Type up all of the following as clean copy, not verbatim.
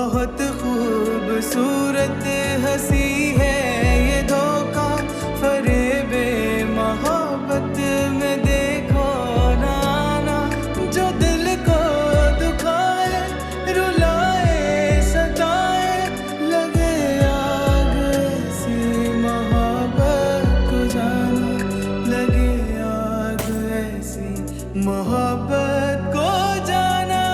बहुत खूबसूरत हंसी है ये धोखा फरेबे मोहब्बत में देखो ना ना, जो दिल को दुखाए रुलाए सताए, लगे आग ऐसी मोहब्बत को जाना, लगे आग ऐसी मोहब्बत को जाना।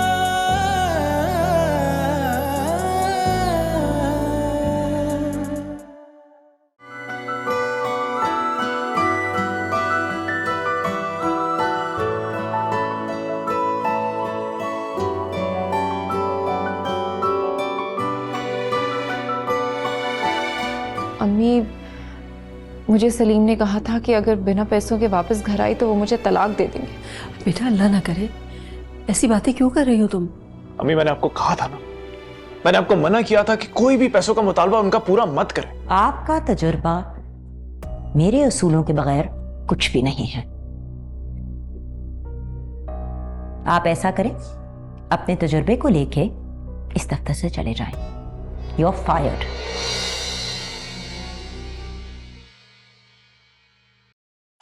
अम्मी, मुझे सलीम ने कहा था कि अगर बिना पैसों के वापस घर आई तो वो मुझे तलाक दे देंगे। बेटा अल्लाह ना करे, ऐसी बातें क्यों कर रही हो तुम? अम्मी मैंने आपको कहा था ना, मैंने आपको मना किया था कि कोई भी पैसों का मुतालबा उनका पूरा मत करें। आपका तजुर्बा मेरे असूलों के बगैर कुछ भी नहीं है। आप ऐसा करें, अपने तजुर्बे को लेके इस दफ्तर से चले जाएं। You are fired.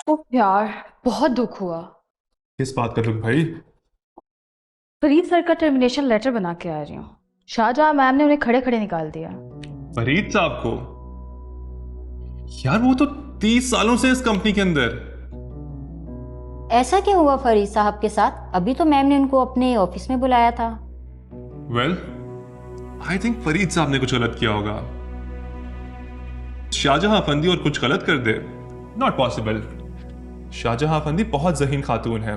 ओ यार, बहुत दुख हुआ। किस बात का दुख भाई? फरीद सर का टर्मिनेशन लेटर बना के आ रही हूँ। शाहजहां मैम ने उन्हें खड़े खड़े निकाल दिया। फरीद साहब को? यार वो तो 30 सालों से इस कंपनी के अंदर। ऐसा क्या हुआ फरीद साहब के साथ? अभी तो मैम ने उनको अपने ऑफिस में बुलाया था। वेल, आई थिंक फरीद साहब ने कुछ गलत किया होगा। शाहजहां अफंदी और कुछ गलत कर दे? Not possible. शाहजहां अफंदी बहुत ज़हीन खातून है,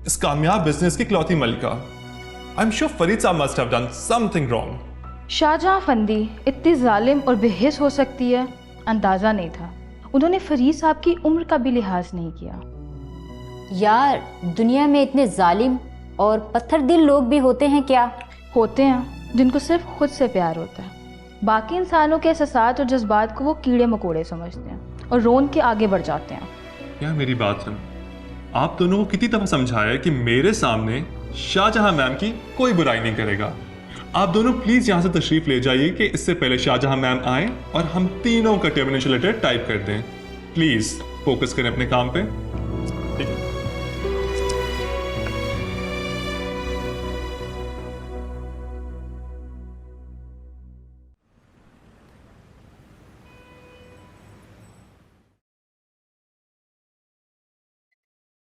इस कामयाब बिजनेस की इकलौती मलिका। I am sure Farid sahab must have done something wrong. Shahjahan Fandi इतनी जालिम और बेहिस हो सकती है, अंदाजा नहीं था। उन्होंने फरीद साहब की उम्र का भी लिहाज नहीं किया। यार, दुनिया में इतने जालिम और पत्थर दिल लोग भी होते हैं क्या? होते हैं, जिनको सिर्फ खुद से प्यार होता है। बाकी इंसानों के एहसास और जज्बात को वो कीड़े मकोड़े समझते हैं और रोन के आगे बढ़ जाते हैं। यार मेरी बात सुन, आप दोनों को कितनी दफा समझाया है कि मेरे सामने शाहजहां मैम की कोई बुराई नहीं करेगा। आप दोनों प्लीज यहां से तशरीफ ले जाइए कि इससे पहले शाहजहां मैम आए और हम तीनों का टर्मिनेशन लेटर टाइप कर दें। प्लीज फोकस करें अपने काम पे। ठीक है?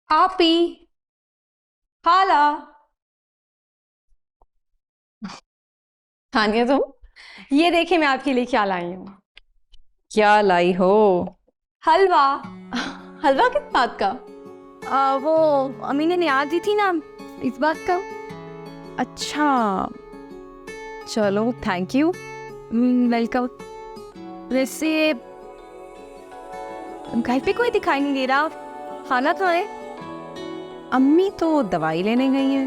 आपी, खाला, तानिया तुम, ये देखिए मैं आपके लिए क्या लाई हूँ। क्या लाई हो? हलवा। हलवा किस बात का? वो अम्मी ने याद दी थी ना, इस बात का। अच्छा चलो, थैंक यू, वेलकम। वैसे घर पे कोई दिखाई नहीं दे रहा, खाना कहाँ है? अम्मी तो दवाई लेने गई है।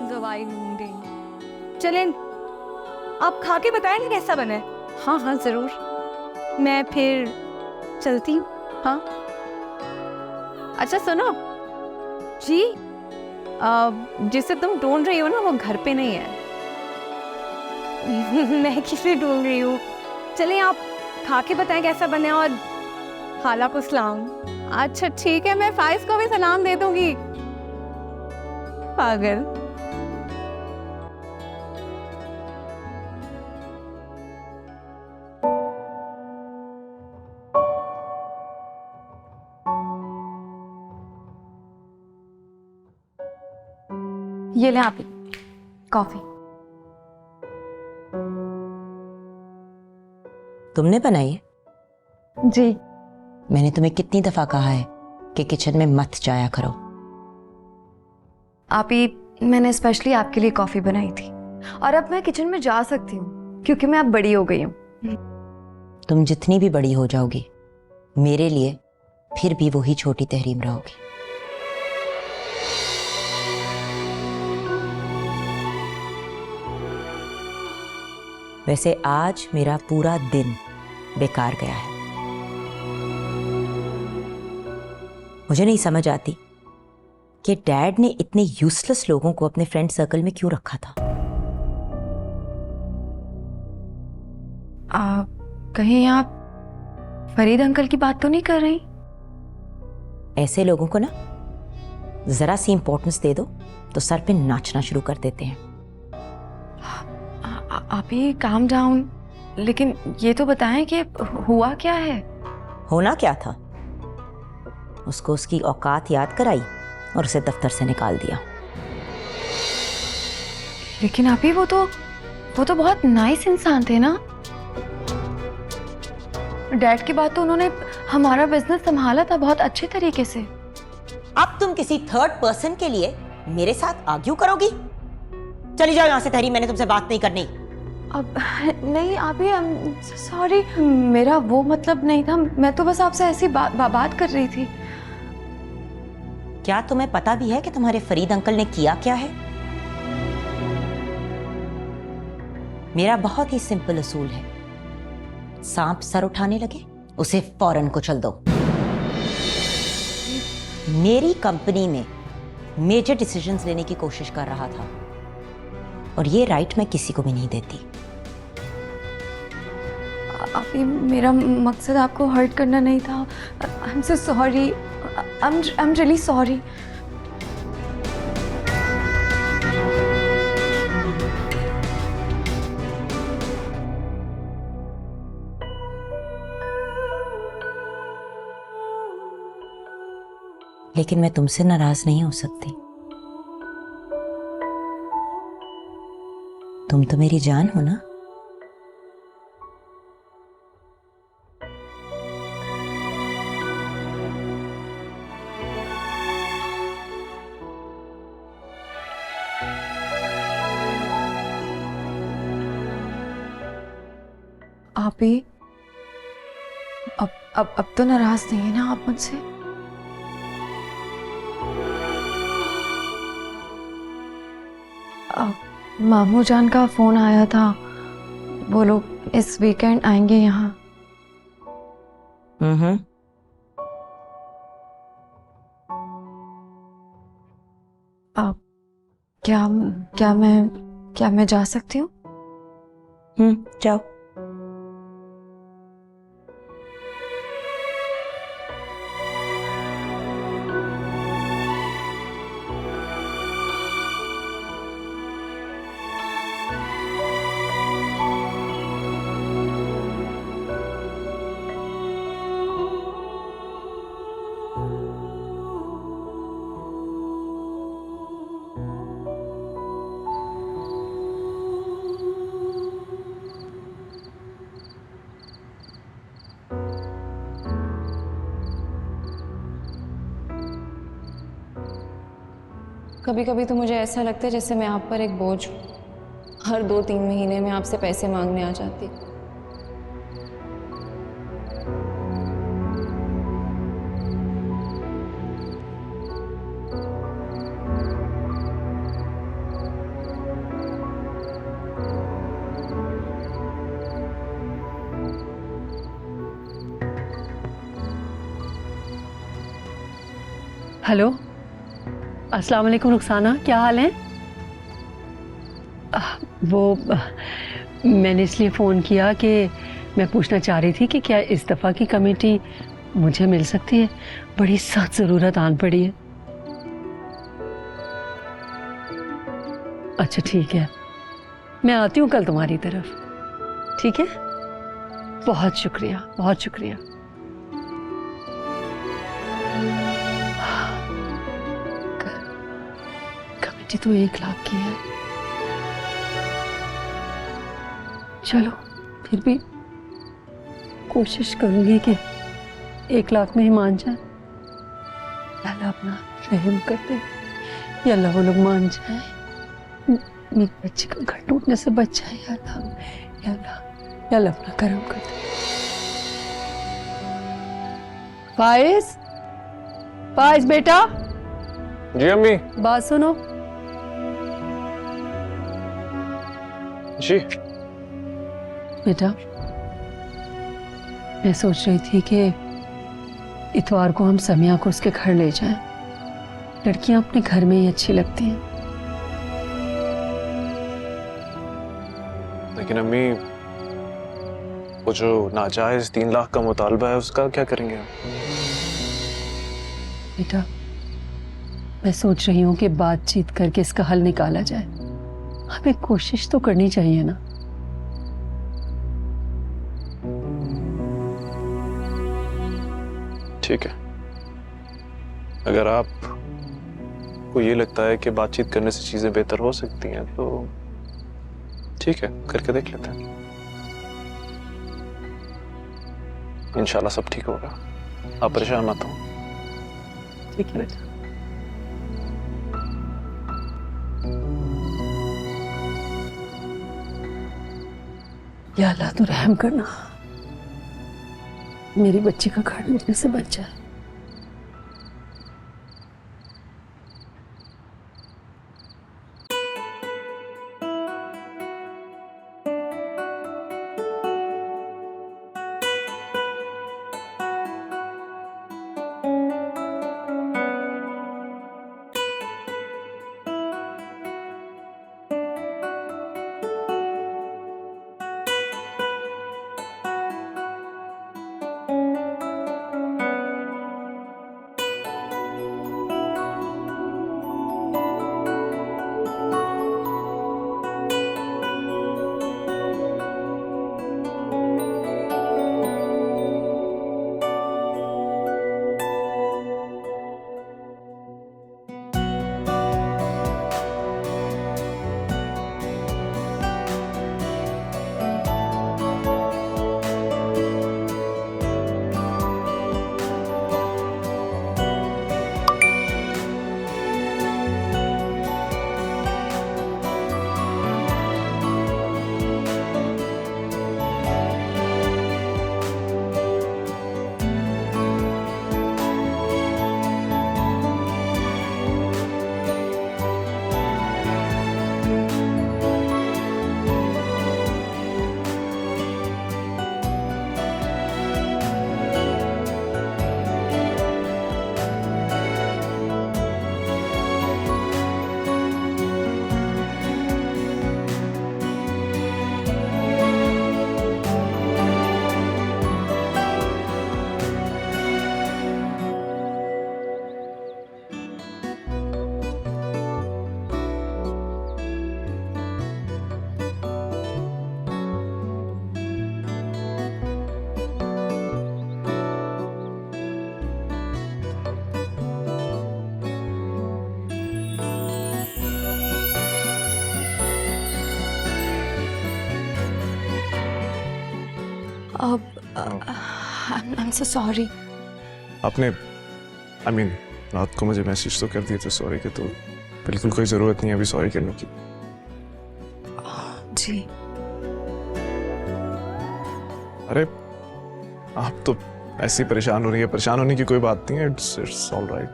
दवाई ढूंढें। चलें, आप खा के बताएं ना कैसा बना है। हाँ हाँ जरूर। मैं फिर चलती हूँ। हाँ, अच्छा सुनो जी। जिसे तुम ढूंढ रही हो ना, वो घर पे नहीं है। मैं किसे ढूंढ रही हूँ? चलें, आप खा के बताएं कैसा बना है और खाला को सलाम। अच्छा ठीक है, मैं फाइज को भी सलाम दे दूंगी। पागल। ये ले आप कॉफी। तुमने बनाई है? जी। मैंने तुम्हें कितनी दफा कहा है कि किचन में मत जाया करो। आप ही, मैंने स्पेशली आपके लिए कॉफी बनाई थी और अब मैं किचन में जा सकती हूँ क्योंकि मैं अब बड़ी हो गई हूँ। तुम जितनी भी बड़ी हो जाओगी, मेरे लिए फिर भी वही छोटी तहरीम रहोगी। वैसे आज मेरा पूरा दिन बेकार गया है। मुझे नहीं समझ आती कि डैड ने इतने यूजलेस लोगों को अपने फ्रेंड सर्कल में क्यों रखा था। कहीं आप फरीद अंकल की बात तो नहीं कर रही? ऐसे लोगों को ना जरा सी इंपॉर्टेंस दे दो तो सर पे नाचना शुरू कर देते हैं। आप ही काम डाउन, लेकिन ये तो बताएं कि हुआ क्या है? होना क्या था, उसको उसकी औकात याद कराई और उसे दफ्तर से निकाल दिया। लेकिन आप ही वो तो बहुत नाइस इंसान थे ना। डैड के बाद तो उन्होंने हमारा बिजनेस संभाला था बहुत अच्छे तरीके से। अब तुम किसी थर्ड पर्सन के लिए मेरे साथ आर्ग्यू करोगी? चली जाओ यहां से तहरी, मैंने तुमसे बात नहीं करनी। अब नहीं आप ही, सॉरी, मेरा वो मतलब नहीं था, मैं तो बस आपसे ऐसी बात कर रही थी। क्या तुम्हें पता भी है कि तुम्हारे फरीद अंकल ने किया क्या है? मेरा बहुत ही सिंपल उसूल है, सांप सर उठाने लगे उसे फौरन कुचल दो। मेरी कंपनी में मेजर डिसीजंस लेने की कोशिश कर रहा था और ये राइट मैं किसी को भी नहीं देती। अभी मेरा मकसद आपको हर्ट करना नहीं था। I am so sorry, I am really sorry. लेकिन मैं तुमसे नाराज नहीं हो सकती। तुम तो मेरी जान हो ना। आप ही अब तो नाराज नहीं है ना आप मुझसे? मामू जान का फोन आया था, वो लोग इस वीकेंड आएंगे यहाँ। अब क्या मैं जा सकती हूँ? जाओ। कभी कभी तो मुझे ऐसा लगता है जैसे मैं आप पर एक बोझ हूँ। हर 2-3 महीने में आपसे पैसे मांगने आ जाती। हेलो, अस्सलाम वालेकुम रुखसाना, क्या हाल है? मैंने इसलिए फ़ोन किया कि मैं पूछना चाह रही थी कि क्या इस दफ़ा की कमेटी मुझे मिल सकती है? बड़ी सख्त ज़रूरत आन पड़ी है। अच्छा ठीक है, मैं आती हूँ कल तुम्हारी तरफ, ठीक है? बहुत शुक्रिया, बहुत शुक्रिया। कमेटी तो 1 लाख की है। चलो फिर भी कोशिश करूंगी कि 1 लाख में ही मान जाए। अल्लाह अपना रहम कर दे, या अल्लाह वो लोग मान जाए, मेरी बच्ची का घर टूटने से बच जाए। या अल्लाह अपना करम कर दे। फाइज बेटा। जी अम्मी। बात सुनो। जी बेटा, मैं सोच रही थी कि इतवार को हम समिया को उसके घर ले जाएं। लड़कियां अपने घर में ही अच्छी लगती हैं। लेकिन अम्मी, वो जो नाजायज 3 लाख का मुतालबा है उसका क्या करेंगे आप? बेटा, मैं सोच रही हूँ कि बातचीत करके इसका हल निकाला जाए। हमें कोशिश तो करनी चाहिए ना। ठीक है, अगर आप को ये लगता है कि बातचीत करने से चीजें बेहतर हो सकती हैं तो ठीक है, करके देख लेते हैं। इंशाल्लाह सब ठीक होगा, आप परेशान मत हो। ठीक है बेटा। या अल्लाह तू रहम करना, मेरी बच्ची का घर मिलने से बच जाए। I'm so sorry. आपने रात को मुझे मैसेज तो कर दिए थे सॉरी के, तो बिल्कुल कोई जरूरत नहीं है अभी सॉरी करने की। जी। अरे आप तो ऐसे ही परेशान हो रही है, परेशान होने की कोई बात नहीं है। It's all right.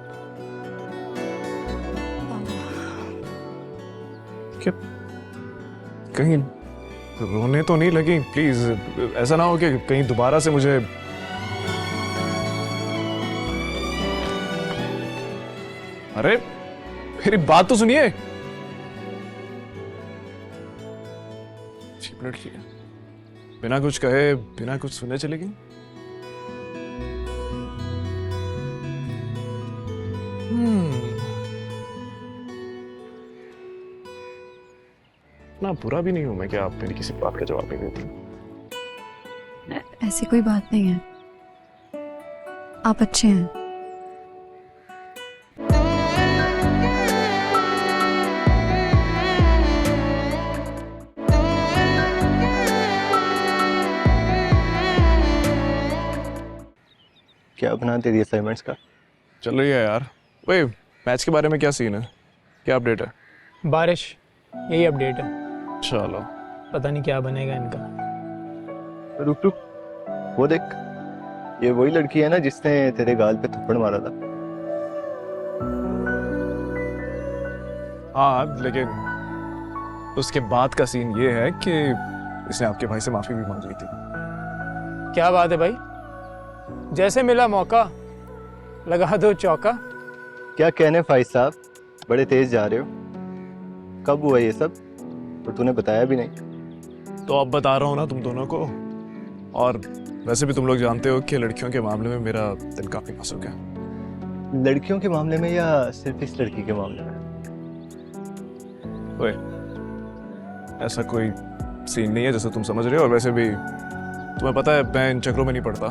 क्या कहीं रोने तो नहीं लगी? प्लीज ऐसा ना हो कि कहीं दोबारा से मुझे अरे मेरी बात तो सुनिए। चीप लड़की है, बिना कुछ कहे बिना कुछ सुने चली गई। ना बुरा भी नहीं हूं मैं कि आप मेरी किसी बात का जवाब नहीं देती। ऐसी कोई बात नहीं है, आप अच्छे हैं। क्या बना तेरी असाइनमेंट्स का? चल रही है यार। वही मैच के बारे में क्या सीन है, क्या अपडेट है? बारिश, यही अपडेट है। चलो पता नहीं क्या बनेगा इनका। रुक रुक, वो देख, ये वही लड़की है ना जिसने तेरे गाल पे थप्पड़ मारा था। हाँ, लेकिन उसके बाद का सीन ये है कि इसने आपके भाई से माफी भी मांग ली थी। क्या बात है भाई, जैसे मिला मौका लगा दो चौका। क्या कहने फाइज साहब, बड़े तेज जा रहे हो। कब हुआ ये सब और तूने बताया भी नहीं? तो अब बता रहा हूँ ना तुम दोनों को। और वैसे भी तुम लोग जानते हो कि लड़कियों के मामले में मेरा दिल काफी नाजुक है। लड़कियों के मामले में या सिर्फ इस लड़की के मामले में? ओए, ऐसा कोई सीन नहीं है जैसे तुम समझ रहे हो, और वैसे भी तुम्हें पता है मैं इन चक्रों में नहीं पड़ता।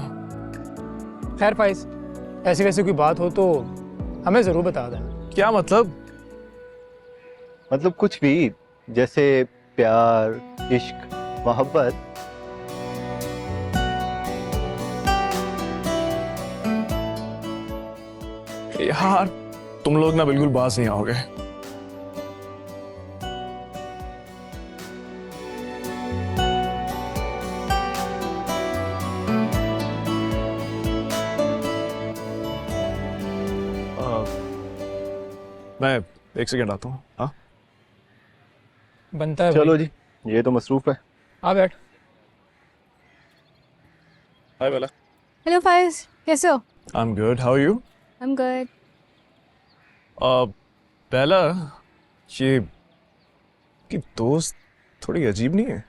खैर फाइज, ऐसी वैसी कोई बात हो तो हमें ज़रूर बता देना। क्या मतलब? मतलब कुछ भी, जैसे प्यार, इश्क, मोहब्बत। यार तुम लोग ना बिल्कुल बात नहीं आओगे। मैं एक सेकंड आता हूँ। हाँ बनता है चलो भाई। जी, ये तो मसरूफ है। आ बैठ। हाय बेला। हेलो फाइज, कैसे हो? I am good, how are you? I am good. Bela, ये कि दोस्त थोड़ी अजीब नहीं है?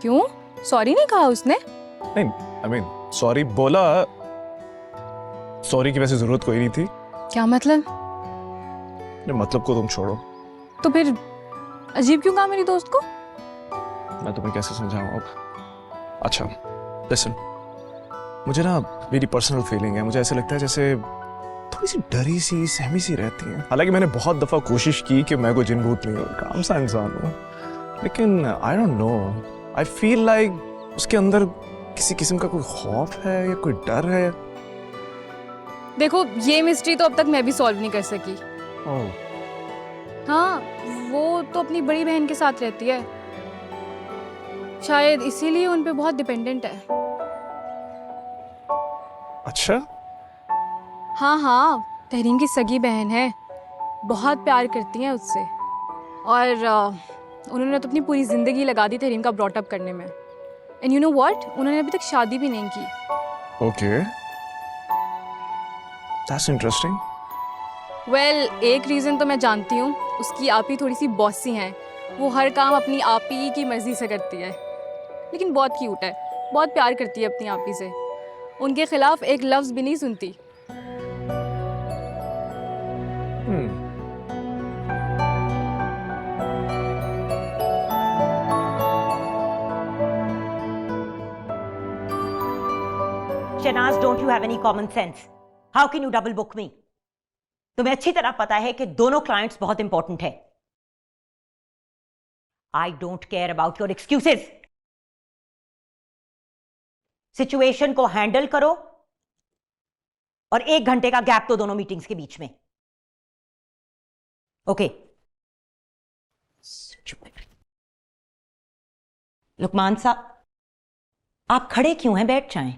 क्यों? सॉरी नहीं कहा उसने? नहीं, आई मीन सॉरी बोला, सॉरी की वैसे जरूरत कोई नहीं थी। क्या मतलब? मतलब को तुम छोड़ो, तो फिर अजीब क्यों कहा मेरी दोस्त को? मैं तुम्हें कैसे समझाऊं अब। अच्छा लिसन, मुझे ना मेरी पर्सनल फीलिंग है, मुझे ऐसे लगता है जैसे थोड़ी सी डरी सी सहमी सी रहती है। हालांकि मैंने बहुत दफा कोशिश की कि मैं कोई जिन भूत नहीं हूँ, काम सा इंसान हूँ, लेकिन I don't know, I feel like उसके अंदर किसी किस्म का कोई खौफ है या कोई डर है। देखो, ये मिस्ट्री तो अब तक मैं भी सॉल्व नहीं कर सकी। हाँ, वो तो अपनी बड़ी बहन के साथ रहती है, शायद इसीलिए उन पे बहुत डिपेंडेंट है। अच्छा? हाँ, तहरीन की सगी बहन है, बहुत प्यार करती हैं उससे, और उन्होंने तो अपनी पूरी ज़िंदगी लगा दी तहरीन का ब्रॉटअप करने में। एंड यू नो व्हाट, उन्होंने अभी तक शादी भी नहीं की। Okay, that's interesting. वेल, एक रीज़न तो मैं जानती हूँ, उसकी आपी थोड़ी सी बॉसी हैं, वो हर काम अपनी आपी की मर्ज़ी से करती है, लेकिन बहुत क्यूट है, बहुत प्यार करती है अपनी आपी से, उनके खिलाफ एक लफ्ज़ भी नहीं सुनती। Shehnaz, don't you have any common sense? How can you double book me? तुम्हें अच्छी तरह पता है कि दोनों क्लाइंट्स बहुत इंपॉर्टेंट है। I don't care about your excuses. Situation को हैंडल करो, और 1 घंटे का गैप तो दोनों मीटिंग्स के बीच में। ओके। लुकमान साहब, आप खड़े क्यों हैं? बैठ जाएं।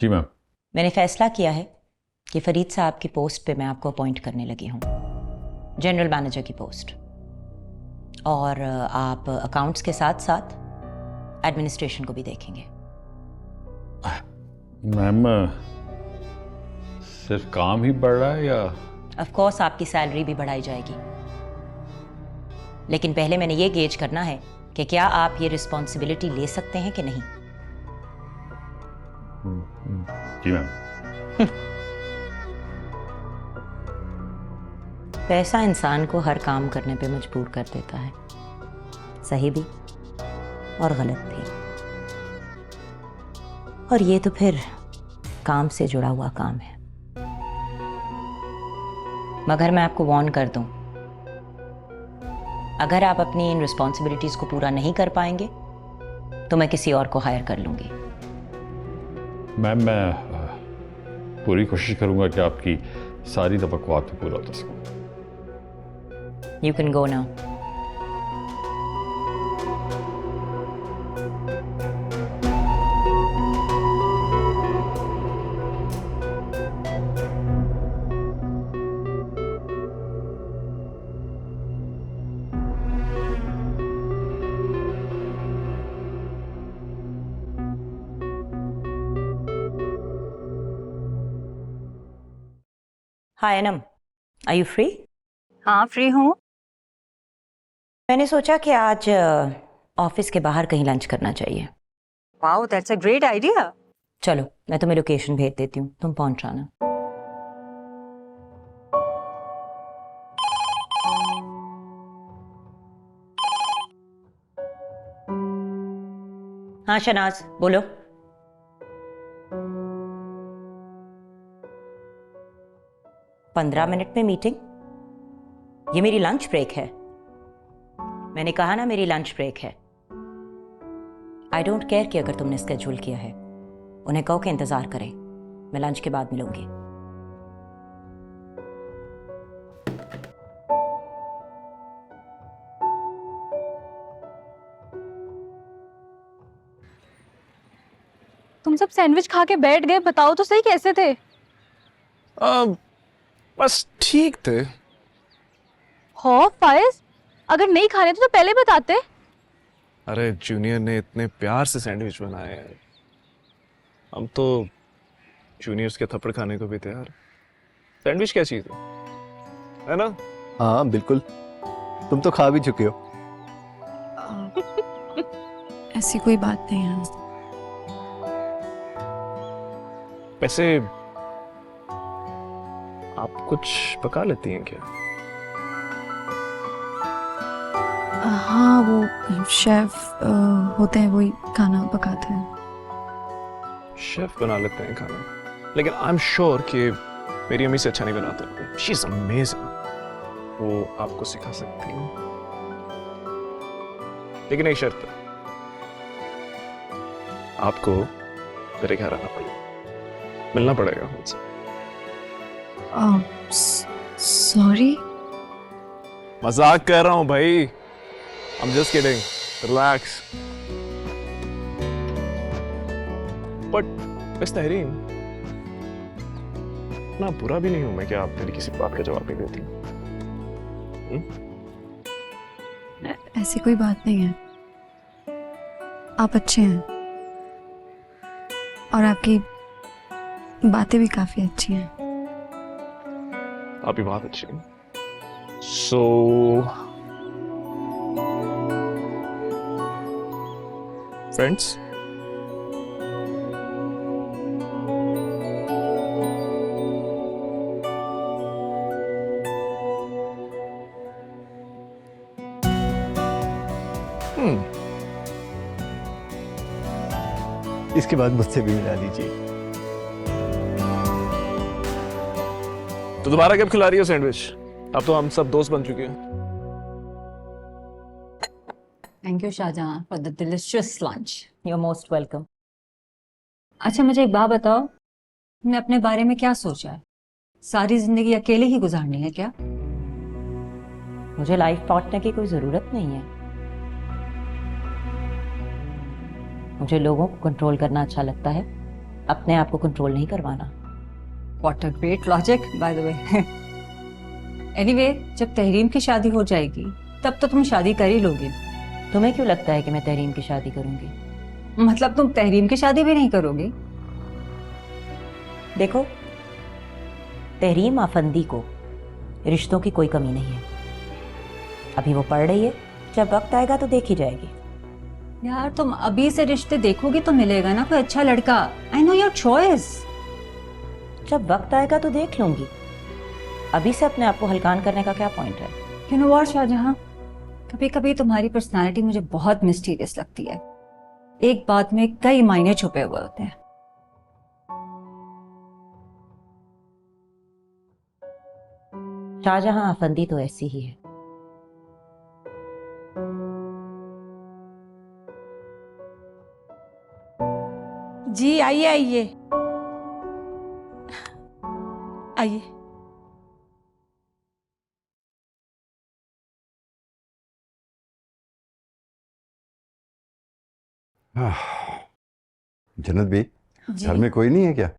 जी मैम। मैंने फैसला किया है कि फरीद साहब की पोस्ट पे मैं आपको अपॉइंट करने लगी हूँ, जनरल मैनेजर की पोस्ट, और आप अकाउंट्स के साथ साथ एडमिनिस्ट्रेशन को भी देखेंगे। मैम, सिर्फ काम ही बढ़ रहा है या? ऑफ कोर्स आपकी सैलरी भी बढ़ाई जाएगी, लेकिन पहले मैंने ये गेज करना है कि क्या आप ये रिस्पॉन्सिबिलिटी ले सकते हैं कि नहीं। जी मैम। पैसा इंसान को हर काम करने पे मजबूर कर देता है, सही भी और गलत भी, और ये तो फिर काम से जुड़ा हुआ काम है। मगर मैं आपको वार्न कर दूं, अगर आप अपनी इन रिस्पॉन्सिबिलिटीज को पूरा नहीं कर पाएंगे तो मैं किसी और को हायर कर लूंगी। मैम, मैं पूरी कोशिश करूंगा कि आपकी सारी तवक्कुआत पूरा उतर सकूं। You can go now. Hi, Anam. Are you free? हाँ, फ्री हूँ। मैंने सोचा कि आज ऑफिस के बाहर कहीं लंच करना चाहिए। Wow, that's a great idea. चलो मैं तुम्हें लोकेशन भेज देती हूँ, तुम पहुंच जाना। हाँ शनाज बोलो। पंद्रह मिनट में मीटिंग? ये मेरी लंच ब्रेक है। मैंने कहा ना मेरी लंच ब्रेक है। आई डोंट केयर कि अगर तुमने स्केड्यूल किया है, उन्हें कहो कि इंतजार करें, मैं लंच के बाद मिलूंगी। तुम सब सैंडविच खा के बैठ गए, बताओ तो सही कैसे थे? बस ठीक थे। हो फायज, अगर नहीं खाने तो पहले बताते। अरे जूनियर ने इतने प्यार से सैंडविच बनाए हैं, हम तो जूनियर्स के थप्पड़ खाने को भी तैयार। सैंडविच क्या चीज है ना? हाँ बिल्कुल, तुम तो खा भी चुके हो। ऐसी कोई बात नहीं है। वैसे आप कुछ पका लेती हैं क्या? हाँ, वो शेफ होते हैं, वही खाना पकाते हैं। शेफ बना लेते हैं खाना, लेकिन आई एम श्योर कि मेरी अम्मी से अच्छा नहीं बनाते। शी इज अमेजिंग, वो आपको सिखा सकती है, लेकिन एक शर्त है, आपको मेरे घर आना पड़ेगा, मिलना पड़ेगा मुझसे। सॉरी, मजाक कर रहा हूं भाई, I'm just kidding, relax। But miss Tahreen, इतना बुरा भी नहीं हूं मैं कि आप मेरी किसी बात का जवाब नहीं देती। ऐसी कोई बात नहीं है, आप अच्छे हैं और आपकी बातें भी काफी अच्छी हैं। आप भी बहुत अच्छी हैं। सो फ्रेंड्स, इसके बाद मुझसे भी मिला लीजिए। तो दोबारा कब खिला रही हो सैंडविच? अब तो हम सब दोस्त बन चुके हैं। Thank you Shahjahan for the delicious lunch. You are most welcome. अच्छा मुझे एक बात बताओ, तुमने अपने बारे में क्या सोचा है? सारी जिंदगी अकेले ही गुजारनी है क्या? मुझे लाइफ पार्टनर की कोई जरूरत नहीं है। मुझे लोगों को कंट्रोल करना अच्छा लगता है, अपने आप को कंट्रोल नहीं करवाना। What a great logic, by the way। Anyway, जब तहरीम की शादी हो जाएगी तब तो तुम शादी कर ही लोगे। तुम्हें क्यों लगता है कि मैं तहरीम की शादी करूंगी? मतलब तुम तहरीम की शादी भी नहीं करोगे? देखो, तहरीम आफंदी को रिश्तों की कोई कमी नहीं है। अभी वो पढ़ रही है, जब वक्त आएगा तो देखी जाएगी। यार तुम अभी से रिश्ते देखोगी तो मिलेगा ना कोई अच्छा लड़का। I know your choice. जब वक्त आएगा तो देख लूंगी। अभी से अपने आप को हल्कान करने का क्या पॉइंट है? यू नो व्हाट शाहजहां, कभी कभी तुम्हारी पर्सनालिटी मुझे बहुत मिस्टीरियस लगती है। एक बात में कई मायने छुपे हुए होते हैं। शाहजहां आफंदी तो ऐसी ही है। जी आइए आइए आइए। जन्नत भी घर में कोई नहीं है क्या?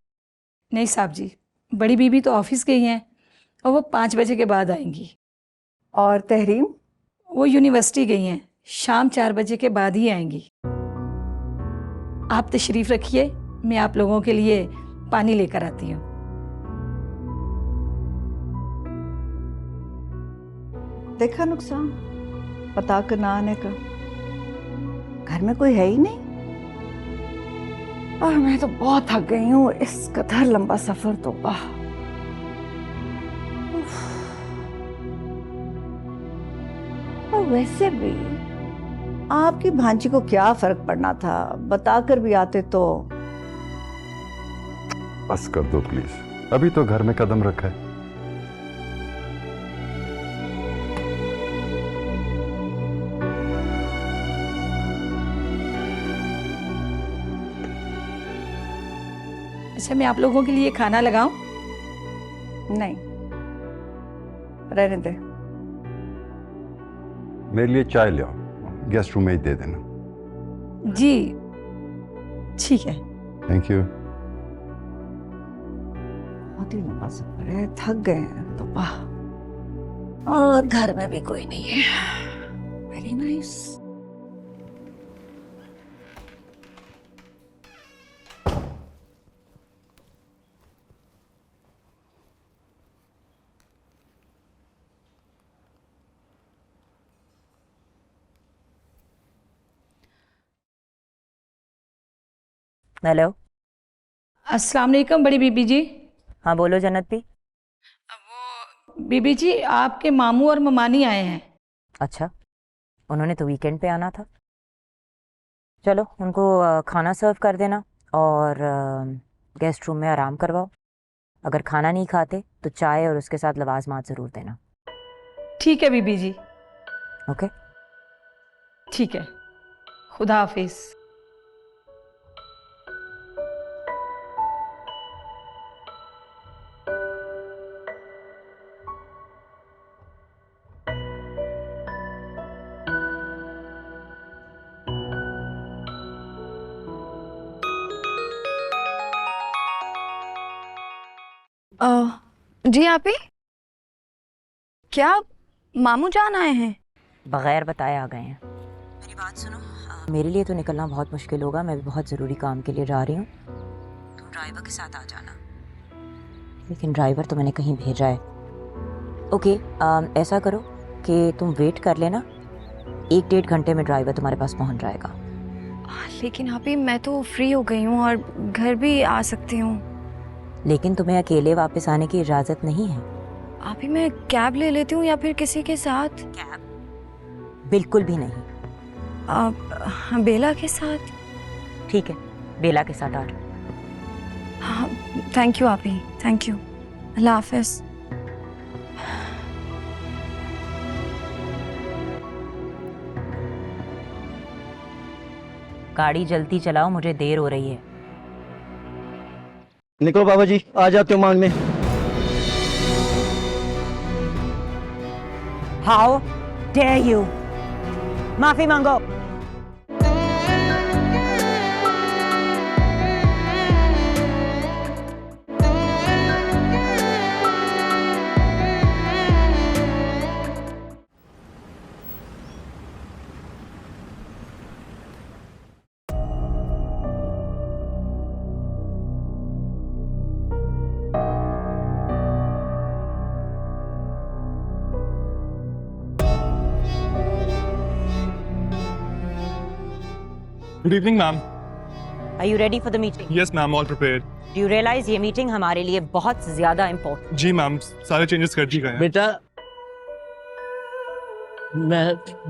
नहीं साहब जी, बड़ी बीबी तो ऑफिस गई हैं और वो 5 बजे के बाद आएंगी। और तहरीम? वो यूनिवर्सिटी गई हैं, शाम 4 बजे के बाद ही आएंगी। आप तशरीफ रखिए, मैं आप लोगों के लिए पानी लेकर आती हूँ। देखा नुकसान, बता कर ना आने का। घर में कोई है ही नहीं और मैं तो बहुत थक गई हूँ। इस कदर लंबा सफर तो वाह। और वैसे भी आपकी भांजी को क्या फर्क पड़ना था, बताकर भी आते तो। बस कर दो प्लीज, अभी तो घर में कदम रखा है। अच्छा, मैं आप लोगों के लिए खाना लगाऊं? नहीं, रहने दे। मेरे लिए चाय ले आओ, गेस्ट रूम में ही दे देना। जी ठीक है। Thank you. बहुत ही लंबा सफर है, थक गए हैं तो वाह। और घर में भी कोई नहीं है। Very nice. हेलो, अस्सलाम वालेकुम बड़ी बीबी जी। हाँ बोलो जन्नत भी। बीबी जी, आपके मामू और ममानी आए हैं। अच्छा, उन्होंने तो वीकेंड पे आना था। चलो उनको खाना सर्व कर देना और गेस्ट रूम में आराम करवाओ। अगर खाना नहीं खाते तो चाय और उसके साथ लवाजमात ज़रूर देना। ठीक है बीबी जी। ओके ठीक है, खुदा हाफिज। जी आप ही क्या मामू जान आए हैं? बगैर बताए आ गए हैं। मेरी बात सुनो, मेरे लिए तो निकलना बहुत मुश्किल होगा। मैं भी बहुत ज़रूरी काम के लिए जा रही हूँ। तुम ड्राइवर के साथ आ जाना। लेकिन ड्राइवर तो मैंने कहीं भेजा है। ओके, ऐसा करो कि तुम वेट कर लेना, 1-1.5 घंटे में ड्राइवर तुम्हारे पास पहुँच जाएगा। लेकिन आप ही मैं तो फ्री हो गई हूँ और घर भी आ सकती हूँ। लेकिन तुम्हें अकेले वापस आने की इजाज़त नहीं है। आप ही मैं कैब ले लेती हूँ या फिर किसी के साथ? कैब बिल्कुल भी नहीं। बेला के साथ? ठीक है, बेला के साथ आ जाओ। हाँ थैंक यू आप ही, थैंक यू। अल्लाह हाफिज। गाड़ी जल्दी चलाओ, मुझे देर हो रही है। निकलो बाबा जी, आ जाते हो मांग में। हाउ डेयर यू, माफी मांगो। Good evening ma'am. Are you ready for the meeting? Yes ma'am, all prepared. Do you realize ये मीटिंग हमारे लिए बहुत ज्यादा इम्पोर्टेंट? जी मैम, सारे चेंजेस कर दिए गए हैं।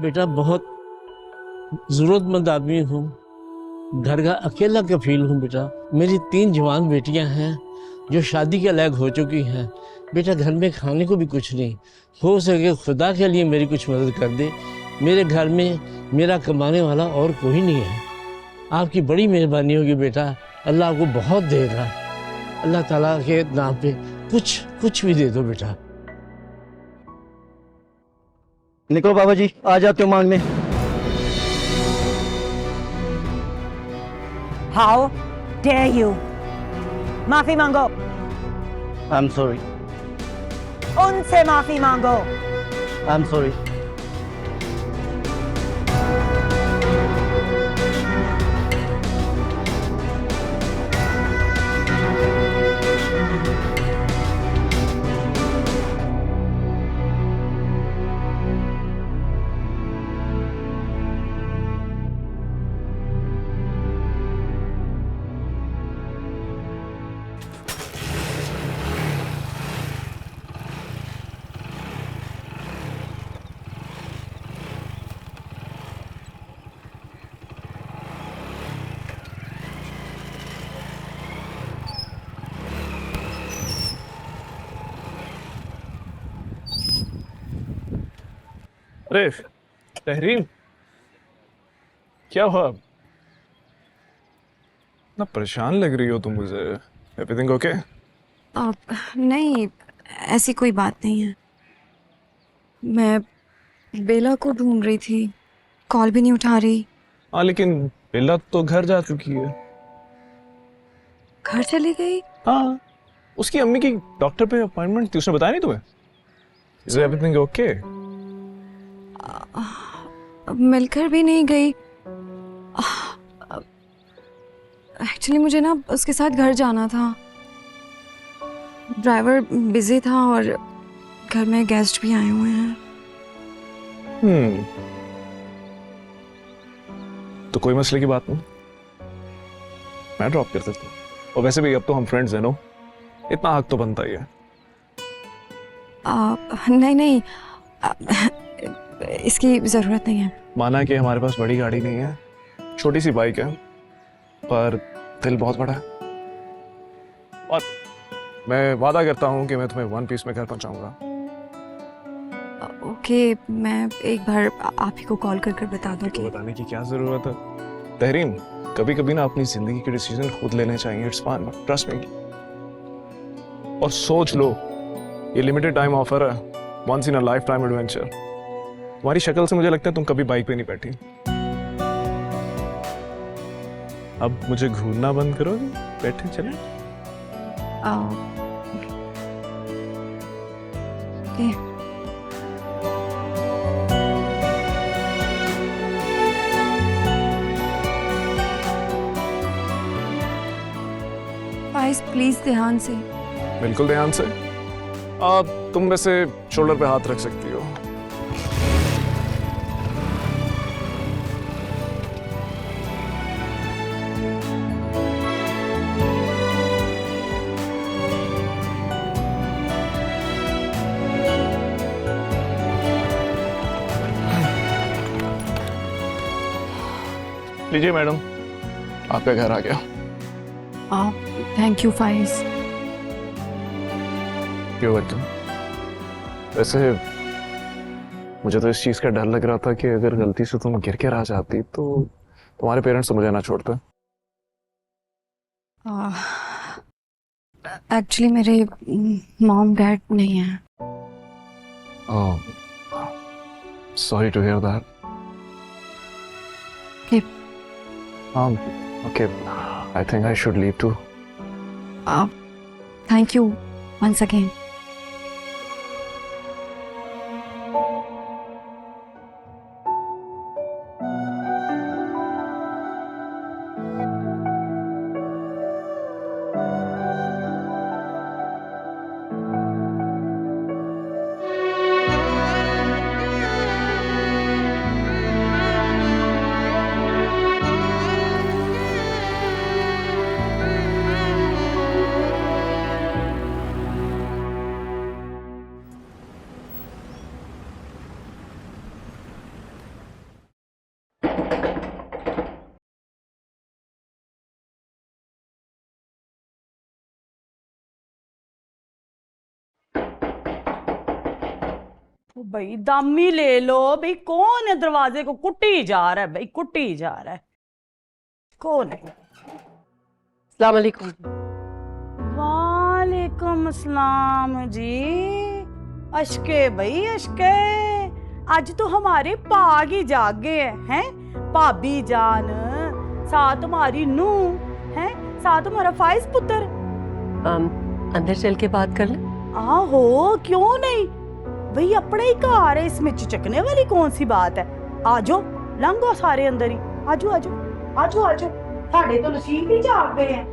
बेटा बहुत ज़रूरतमंद आदमी हूँ, घर का अकेला कफील हूँ। बेटा मेरी 3 जवान बेटियाँ हैं जो शादी के लायक हो चुकी हैं। बेटा घर में खाने को भी कुछ नहीं, हो सके खुदा के लिए मेरी कुछ मदद कर दे। मेरे घर में मेरा कमाने वाला और कोई नहीं है। आपकी बड़ी मेहरबानी होगी बेटा, अल्लाह आपको बहुत देगा। अल्लाह ताला के नाम पे कुछ भी दे दो बेटा। निकलो बाबा जी, आ जाते हो मांग में। हाउ डेयर यू, माफी मांगो। I am sorry. उनसे माफी मांगो। I am sorry. अरे तहरीम, क्या हुआ? इतना परेशान लग रही हो तुम मुझे। Everything okay? नहीं, ऐसी कोई बात नहीं है। मैं बेला को ढूंढ रही थी, कॉल भी नहीं उठा रही। हाँ लेकिन बेला तो घर जा चुकी है। घर चली गई? हाँ, उसकी अम्मी की डॉक्टर पे अपॉइंटमेंट थी, उसने बताया नहीं तुम्हें? Is everything okay? मिलकर भी नहीं गई। एक्चुअली मुझे ना उसके साथ घर जाना था। ड्राइवर बिजी था और घर में गेस्ट भी आए हुए हैं। तो कोई मसले की बात नहीं, मैं ड्रॉप कर देता हूँ। और वैसे भी अब तो हम फ्रेंड्स हैं नो, इतना हक तो बनता ही है। नहीं नहीं, इसकी ज़रूरत नहीं है। माना कि हमारे पास बड़ी गाड़ी नहीं है, छोटी सी बाइक है, पर दिल बहुत बड़ा है। और मैं वादा करता हूँ कि मैं तुम्हें 1 पीस में घर पहुँचाऊंगा। ओके, मैं एक बार आप ही को कॉल कर बता दूँ। तो बताने की क्या ज़रूरत है तहरीम? कभी कभी ना अपनी जिंदगी के डिसीजन खुद लेने चाहिए। It's fine, trust me. और सोच लो, ये लिमिटेड टाइम ऑफर है, once in a lifetime adventure. तुम्हारी शक्ल से मुझे लगता है तुम कभी बाइक पे नहीं बैठी। अब मुझे घूरना बंद करोगे? बैठे चले। फाइज प्लीज ध्यान से। बिल्कुल ध्यान से। तुम वैसे शोल्डर पे हाथ रख सकती हो। लीजिए मैडम, आपका घर आ गया। Thank you Faiz. क्यों बच्चों? वैसे मुझे तो इस चीज का डर लग रहा था कि अगर गलती से तुम गिर के आ जाती तो तुम्हारे पेरेंट्स तो मुझे ना छोड़ते। एक्चुअली मेरे मॉम डैड नहीं है। Sorry to hear that. Okay, I think I should leave too. Thank you once again. भाई दामी ले लो भाई। कौन है दरवाजे को कुट्टी जा रहा है भाई, कुट्टी जा रहा है। कौन है? अस्सलाम वालेकुम। वालेकुम अस्सलाम जी। अशके भाई अशके, आज तो हमारे पाग ही जागे हैं। भाभी जान, साथ तुम्हारी नूह है, साथ तुम्हारा फाइज पुत्र। अंदर चल के बात कर ले। आहो, क्यों नहीं भाई, अपना ही घर है, इसमें चिचकने वाली कौन सी बात है। आजो लंघो सारे अंदर ही। आजो आजो आजो आजो, साढ़े तो नसीब ही जाग गए हैं।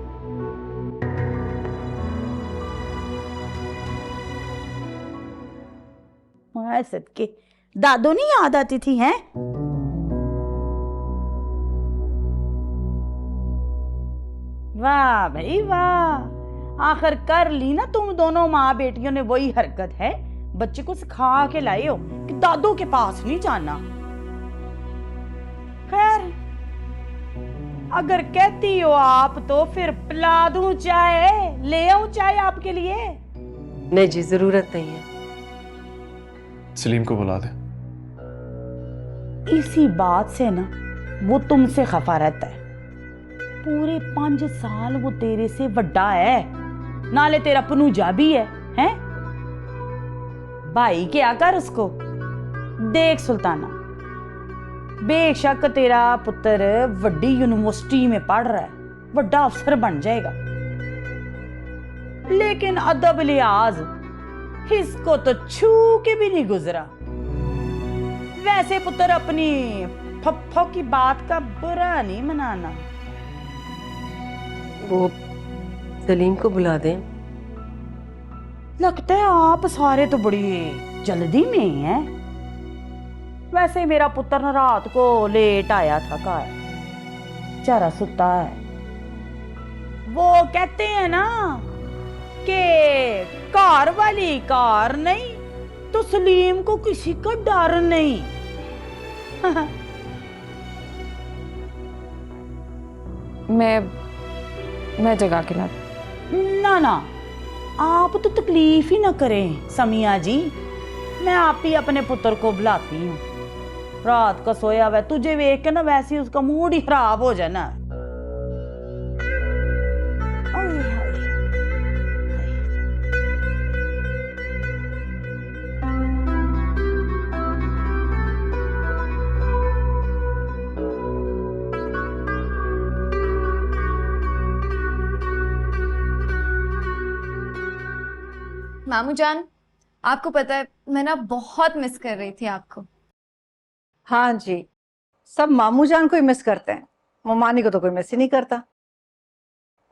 मां सदके, दादो नहीं याद आती थी हैं? वाह भाई वाह, आखिर कर ली ना तुम दोनों माँ बेटियों ने वही हरकत है। बच्चे को सिखा के लाए हो कि दादों के पास नहीं जाना। खैर, अगर कहती हो आप तो फिर पिला दूं चाय, ले आऊं चाय आपके लिए? नहीं जी, जरूरत नहीं है। सलीम को बुला दे। इसी बात से ना वो तुमसे खफा रहता है। पूरे 5 साल वो तेरे से बड़ा है, नाले तेरा पनूजा भी है, हैं? भाई क्या कर उसको। देख सुल्ताना, बेशक तेरा पुत्र वड्डी यूनिवर्सिटी में पढ़ रहा है, बड़ा अफसर बन जाएगा, लेकिन अदब लिहाज इसको तो छू के भी नहीं गुजरा। वैसे पुत्र अपनी फप्फो की बात का बुरा नहीं मनाना। वो सलीम को बुला दें। लगता है आप सारे तो बड़ी जल्दी में हैं। वैसे मेरा पुत्र न रात को लेट आया था घर, बेचारा सुता है। वो कहते हैं ना कि कार वाली कार नहीं तो सलीम को किसी का डर नहीं। मैं जगा के ला। ना ना, आप तो तकलीफ ही ना करें समिया जी, मैं आप ही अपने पुत्र को बुलाती हूँ। रात का सोया हुआ तुझे देख के ना वैसे ही उसका मूड ही खराब हो जाना। मामू जान, आपको पता है मैं ना बहुत मिस कर रही थी आपको। हाँ जी, सब मामू जान को ही मिस करते हैं, ममानी को तो कोई मिस ही नहीं करता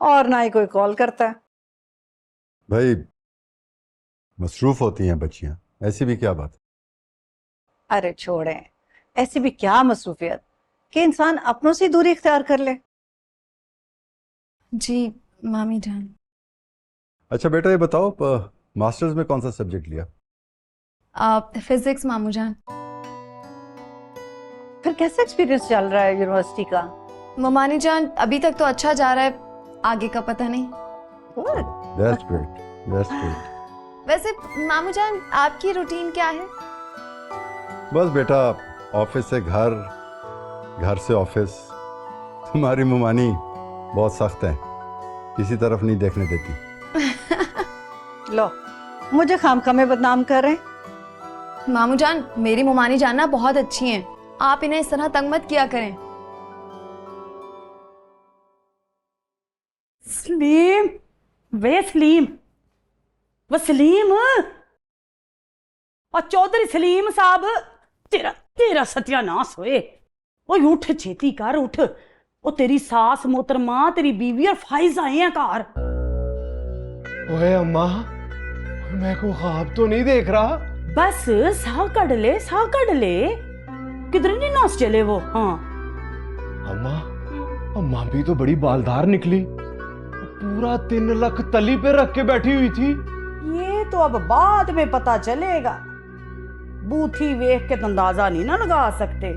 और ना ही कोई कॉल करता है। भाई मसरूफ होती हैं बच्चियां, ऐसी भी क्या बात। अरे छोड़ें, ऐसी भी क्या मसरूफियत कि इंसान अपनों से दूरी इख्तियार कर ले। जी मामी जान। अच्छा बेटा, ये बताओ मास्टर्स में कौन सा सब्जेक्ट लिया? फिजिक्स मामू जान। फिर कैसा एक्सपीरियंस चल रहा है यूनिवर्सिटी का? ममानी जान, अभी तक तो अच्छा जा रहा है, आगे का पता नहीं। That's great, that's great। वैसे मामू जान, आपकी रूटीन क्या है? बस बेटा, ऑफिस से घर, घर से ऑफिस। तुम्हारी मुमानी बहुत सख्त है, किसी तरफ नहीं देखने देती। लो, मुझे खामखा में बदनाम कर रहे हैं। मामू जान, मेरी मुमानी जान ना बहुत अच्छी हैं, आप इन्हें इस तरह तंग मत किया करें। सलीम, वे सलीम, वो सलीम और चौधरी सलीम साहब, तेरा तेरा सत्यानाश होए। ओए उठ, छेती कर उठ। ओ तेरी सास मोहतरमा, तेरी बीवी और फाइज आए हैं घर। ओए अम्मा, मैं को ख्वाब तो नहीं देख रहा। बस साह कड़ ले, साह कड़ ले, किधर नहीं नाच चले वो। हाँ अम्मा, अम्मा भी तो बड़ी बालदार निकली, पूरा 3 लाख तली पे रख के बैठी हुई थी। ये तो अब बाद में पता चलेगा, बूथी वेख के तो अंदाजा नहीं ना लगा सकते।